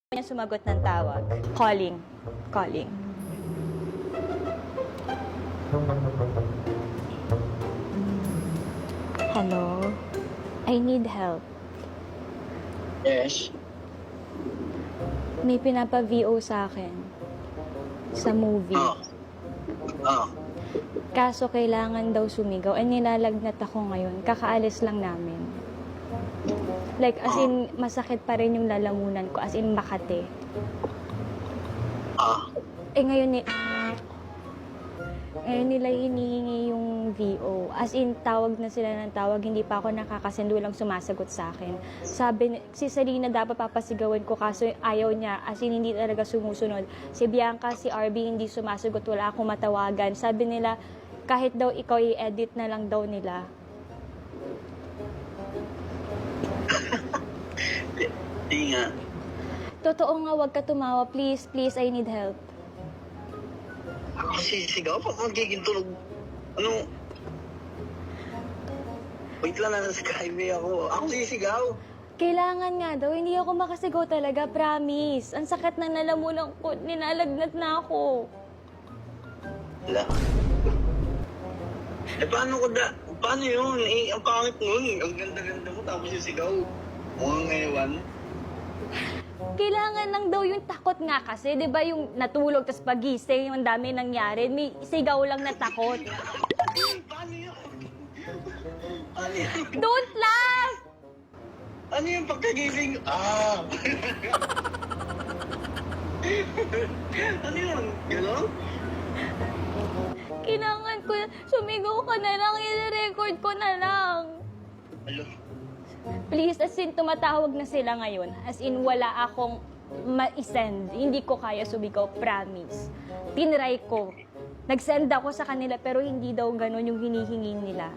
niya sumagot ng tawag. Calling. Calling. Hello? I need help. Yes. May pinapa-VO sa akin. Sa movie. Oh. Kaso kailangan daw sumigaw. Nilalagnat ako ngayon. Kakaalis lang namin. Like, as in, masakit pa rin yung lalamunan ko. As in, Makati. Ngayon nila hinihingi yung VO. As in, tawag na sila ng tawag. Hindi pa ako nakakasend. Walang sumasagot sa akin. Sabi, si Salina dapat papasigawan ko kaso ayaw niya. As in, hindi talaga sumusunod. Si Bianca, si RB, hindi sumasagot. Wala akong matawagan. Sabi nila, kahit daw ikaw i-edit na lang daw nila. Di nga. Totoo nga, wag ka tumawa. Please, please, I need help. Ako sisigaw pa magiging tulog. Ano? Wait lang, nasa Skyway ako. Ako sisigaw. Kailangan nga daw, hindi ako makasigaw talaga, promise. Ang sakit na nalamunan ko, ninalagnat na ako. Wala. Paano yun? Ang pangit nun. Ang ganda-ganda mo tapos sisigaw. Mukhang ngayon. Kailangan lang daw yung takot nga kasi, di ba yung natulog tapos pagising, yung dami nangyari, may sigaw lang na takot. Paano yun? Paano yun? Don't laugh! Ano yung pagkagising? Ano yun? Gano'n? Kailangan ko, sumigaw ka na lang, i-record ko na lang. Alo? Please, as in, tumatawag na sila ngayon. As in, wala akong ma-send. Hindi ko kaya sumigaw, promise. Tinry ko. Nag-send ako sa kanila, pero hindi daw ganun yung hinihingi nila.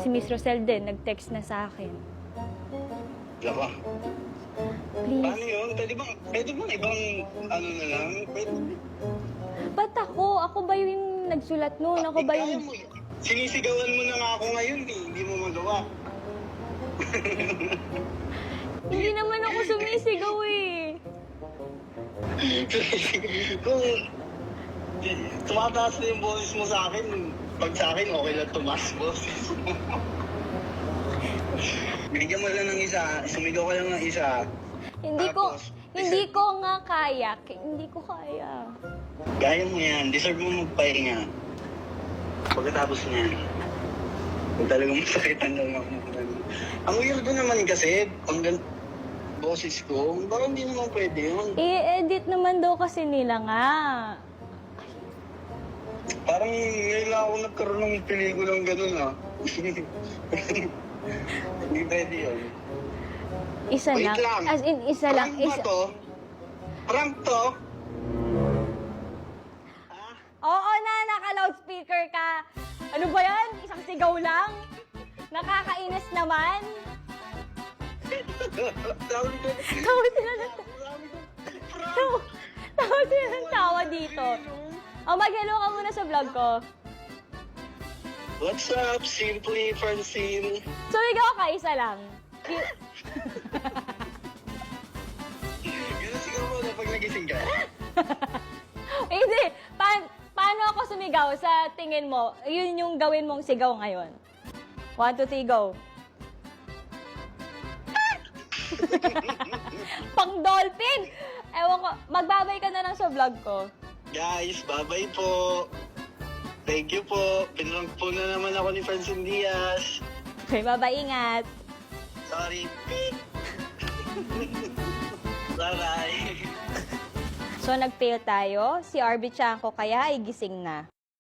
Si Miss Rosel din, nag-text na sa akin. Wala pa. Please. Paano yun? Pwede ba ibang ano na lang? Pwede. Ba't ako? Ako ba yung nagsulat nun? Ako ba yung... Sinisigawan mo na nga ako ngayon, hindi mo magawa. Hindi naman ako sumisigaw eh. Kung tumataas na yung boses mo sa akin, pag sa akin, okay lang tumaas boses mo. Bigyan mo lang ng isa, sumigaw ka lang ng isa. Hindi ko nga kaya. Hindi ko kaya. Kaya mo yan, deserve mo magpahinga. Pagkatapos niyan, kung talagang masakitan lang ako. Ang weird naman kasi, boses ko, parang hindi naman pwede yun. I-edit naman daw kasi nila nga. Parang ngayon lang ako nagkaroon ng pelikulang gano'n Hindi pwede yun. Isa Wait lang. lang. As in, isa lang. Prank ba to? Prank to? Oo na, naka-loudspeaker ka. Ano ba yan? Isang sigaw lang? Nakakainis naman. Tawag ko. Tawa sila ng tawa sila ng tawa dito. Mag-hello ka muna sa vlog ko. What's up, Simply Francine? Sumigaw ka, isa lang. Gano'n sigaw mo na pag nagising ka? Hindi. Paano ako sumigaw sa tingin mo? Yun yung gawin mong sigaw ngayon. 1, 2, 3, go. Pang dolphin! Ewan ko, magbabay ka na lang sa vlog ko. Guys, bye-bye po. Thank you po. Pinrank po na naman ako ni Francine Diaz. Okay, bye-bye, ingat. Sorry. Bye-bye. So, nag-fail tayo. Si RB Chanko kaya ay gising na.